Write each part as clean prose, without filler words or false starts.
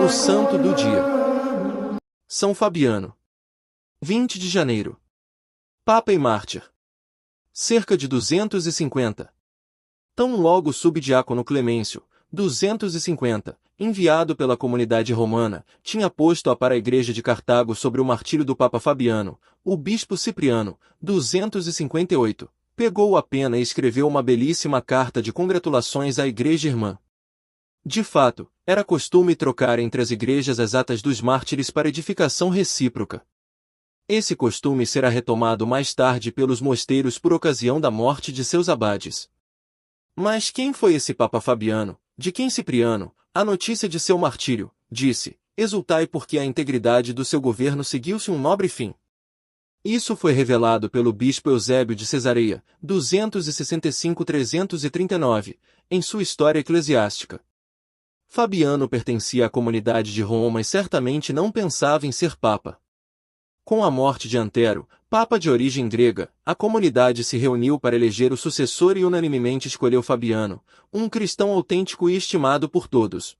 O santo do dia. São Fabiano. 20 de janeiro. Papa e mártir. Cerca de 250. Tão logo o subdiácono Clemêncio, 250, enviado pela comunidade romana, tinha posto-a para a igreja de Cartago sobre o martírio do Papa Fabiano, o bispo Cipriano, 258, pegou a pena e escreveu uma belíssima carta de congratulações à igreja irmã. De fato, era costume trocar entre as igrejas as atas dos mártires para edificação recíproca. Esse costume será retomado mais tarde pelos mosteiros por ocasião da morte de seus abades. Mas quem foi esse Papa Fabiano, de quem Cipriano, a notícia de seu martírio, disse, exultai porque a integridade do seu governo seguiu-se um nobre fim. Isso foi revelado pelo bispo Eusébio de Cesareia, 265-339, em sua História Eclesiástica. Fabiano pertencia à comunidade de Roma e certamente não pensava em ser papa. Com a morte de Antero, papa de origem grega, a comunidade se reuniu para eleger o sucessor e unanimemente escolheu Fabiano, um cristão autêntico e estimado por todos.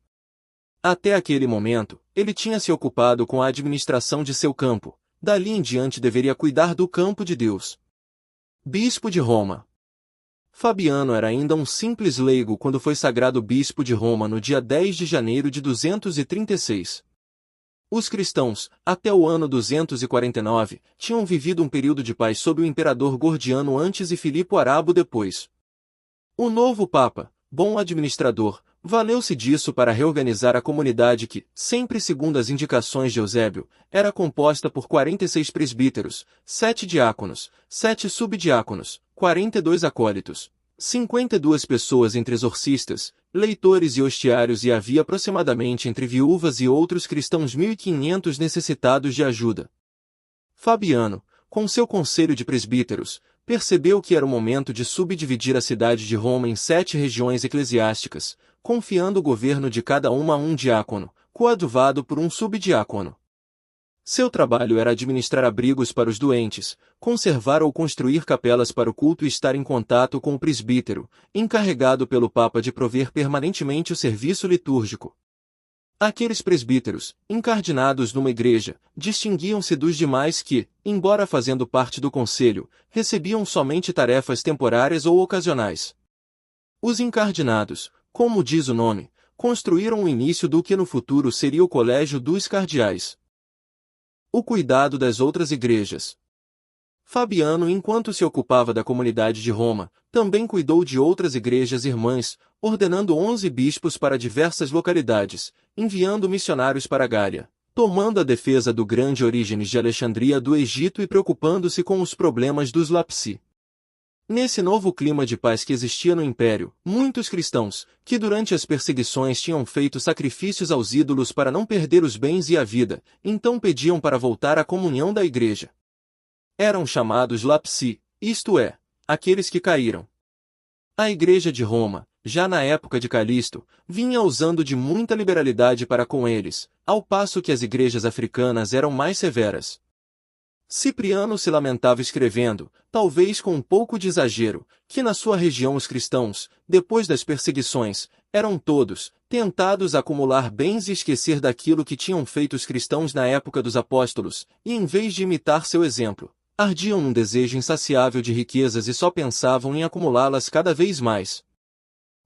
Até aquele momento, ele tinha se ocupado com a administração de seu campo, dali em diante deveria cuidar do campo de Deus. Bispo de Roma. Fabiano era ainda um simples leigo quando foi sagrado bispo de Roma no dia 10 de janeiro de 236. Os cristãos, até o ano 249, tinham vivido um período de paz sob o imperador Gordiano antes e Filipe Arabo depois. O novo papa, bom administrador, valeu-se disso para reorganizar a comunidade que, sempre segundo as indicações de Eusébio, era composta por 46 presbíteros, 7 diáconos, 7 subdiáconos, 42 acólitos, 52 pessoas entre exorcistas, leitores e hostiários e havia aproximadamente entre viúvas e outros cristãos 1.500 necessitados de ajuda. Fabiano, com seu conselho de presbíteros, percebeu que era o momento de subdividir a cidade de Roma em 7 regiões eclesiásticas, confiando o governo de cada uma a um diácono, coadjuvado por um subdiácono. Seu trabalho era administrar abrigos para os doentes, conservar ou construir capelas para o culto e estar em contato com o presbítero, encarregado pelo Papa de prover permanentemente o serviço litúrgico. Aqueles presbíteros, incardinados numa igreja, distinguiam-se dos demais que, embora fazendo parte do conselho, recebiam somente tarefas temporárias ou ocasionais. Os incardinados, como diz o nome, construíram o início do que no futuro seria o colégio dos cardeais. O cuidado das outras igrejas. Fabiano, enquanto se ocupava da comunidade de Roma, também cuidou de outras igrejas irmãs, ordenando 11 bispos para diversas localidades, enviando missionários para a Gália, tomando a defesa do grande Orígenes de Alexandria do Egito e preocupando-se com os problemas dos Lapsi. Nesse novo clima de paz que existia no Império, muitos cristãos, que durante as perseguições tinham feito sacrifícios aos ídolos para não perder os bens e a vida, então pediam para voltar à comunhão da igreja. Eram chamados Lapsi, isto é, aqueles que caíram. A igreja de Roma, já na época de Calixto, vinha usando de muita liberalidade para com eles, ao passo que as igrejas africanas eram mais severas. Cipriano se lamentava escrevendo, talvez com um pouco de exagero, que na sua região os cristãos, depois das perseguições, eram todos tentados a acumular bens e esquecer daquilo que tinham feito os cristãos na época dos apóstolos, e em vez de imitar seu exemplo, ardiam num desejo insaciável de riquezas e só pensavam em acumulá-las cada vez mais.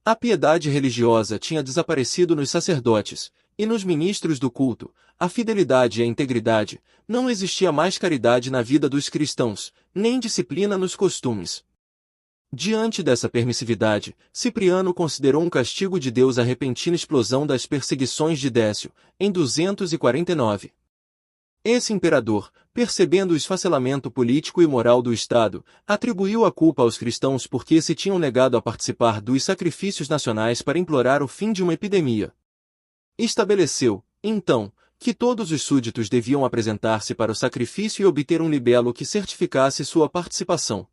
A piedade religiosa tinha desaparecido nos sacerdotes, e nos ministros do culto, a fidelidade e a integridade, não existia mais caridade na vida dos cristãos, nem disciplina nos costumes. Diante dessa permissividade, Cipriano considerou um castigo de Deus a repentina explosão das perseguições de Décio, em 249. Esse imperador, percebendo o esfacelamento político e moral do Estado, atribuiu a culpa aos cristãos porque se tinham negado a participar dos sacrifícios nacionais para implorar o fim de uma epidemia. Estabeleceu, então, que todos os súditos deviam apresentar-se para o sacrifício e obter um libelo que certificasse sua participação.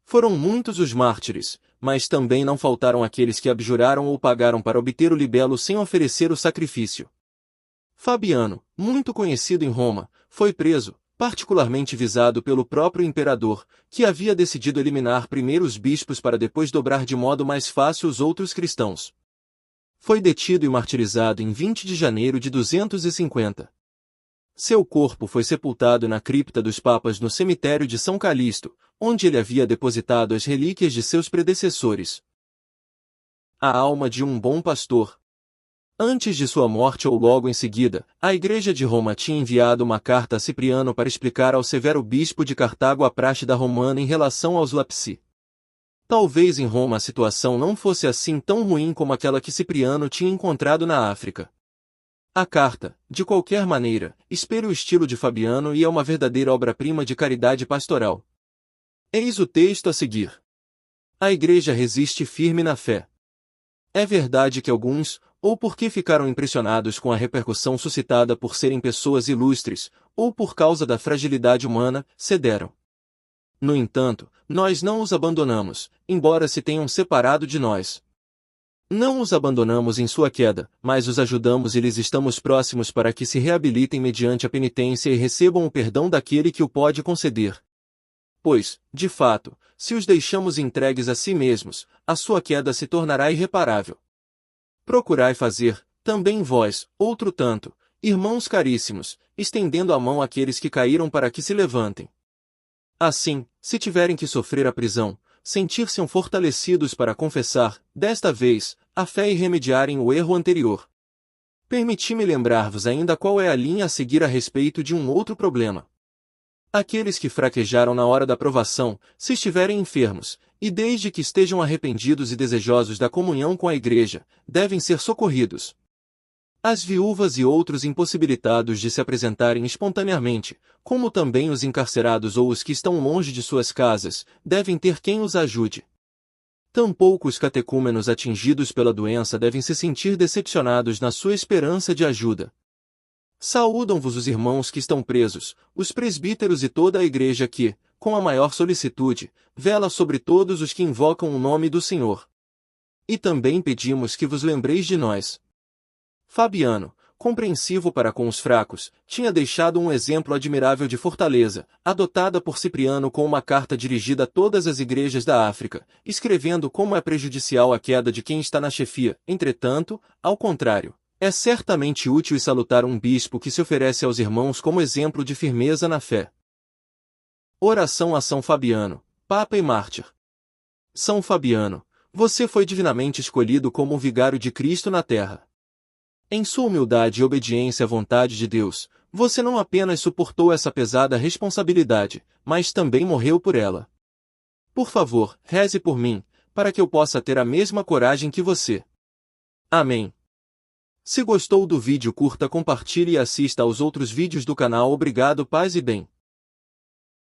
Foram muitos os mártires, mas também não faltaram aqueles que abjuraram ou pagaram para obter o libelo sem oferecer o sacrifício. Fabiano, muito conhecido em Roma, foi preso, particularmente visado pelo próprio imperador, que havia decidido eliminar primeiro os bispos para depois dobrar de modo mais fácil os outros cristãos. Foi detido e martirizado em 20 de janeiro de 250. Seu corpo foi sepultado na cripta dos papas no cemitério de São Calixto, onde ele havia depositado as relíquias de seus predecessores. A alma de um bom pastor. Antes de sua morte ou logo em seguida, a Igreja de Roma tinha enviado uma carta a Cipriano para explicar ao severo bispo de Cartago a praxe da romana em relação aos lapsi. Talvez em Roma a situação não fosse assim tão ruim como aquela que Cipriano tinha encontrado na África. A carta, de qualquer maneira, espelha o estilo de Fabiano e é uma verdadeira obra-prima de caridade pastoral. Eis o texto a seguir. A Igreja resiste firme na fé. É verdade que alguns, ou porque ficaram impressionados com a repercussão suscitada por serem pessoas ilustres, ou por causa da fragilidade humana, cederam. No entanto, nós não os abandonamos, embora se tenham separado de nós. Não os abandonamos em sua queda, mas os ajudamos e lhes estamos próximos para que se reabilitem mediante a penitência e recebam o perdão daquele que o pode conceder. Pois, de fato, se os deixamos entregues a si mesmos, a sua queda se tornará irreparável. Procurai fazer, também vós, outro tanto, irmãos caríssimos, estendendo a mão àqueles que caíram para que se levantem. Assim, se tiverem que sofrer a prisão, sentir-se fortalecidos para confessar, desta vez, a fé e remediarem o erro anterior. Permiti-me lembrar-vos ainda qual é a linha a seguir a respeito de um outro problema. Aqueles que fraquejaram na hora da provação, se estiverem enfermos, e desde que estejam arrependidos e desejosos da comunhão com a Igreja, devem ser socorridos. As viúvas e outros impossibilitados de se apresentarem espontaneamente, como também os encarcerados ou os que estão longe de suas casas, devem ter quem os ajude. Tampouco os catecúmenos atingidos pela doença devem se sentir decepcionados na sua esperança de ajuda. Saúdam-vos os irmãos que estão presos, os presbíteros e toda a Igreja que, com a maior solicitude, vela sobre todos os que invocam o nome do Senhor. E também pedimos que vos lembreis de nós. Fabiano, compreensivo para com os fracos, tinha deixado um exemplo admirável de fortaleza, adotada por Cipriano com uma carta dirigida a todas as igrejas da África, escrevendo como é prejudicial a queda de quem está na chefia. Entretanto, ao contrário, é certamente útil e salutar um bispo que se oferece aos irmãos como exemplo de firmeza na fé. Oração a São Fabiano, Papa e Mártir. São Fabiano, você foi divinamente escolhido como o vigário de Cristo na terra. Em sua humildade e obediência à vontade de Deus, você não apenas suportou essa pesada responsabilidade, mas também morreu por ela. Por favor, reze por mim, para que eu possa ter a mesma coragem que você. Amém. Se gostou do vídeo, curta, compartilhe e assista aos outros vídeos do canal. Obrigado, paz e bem.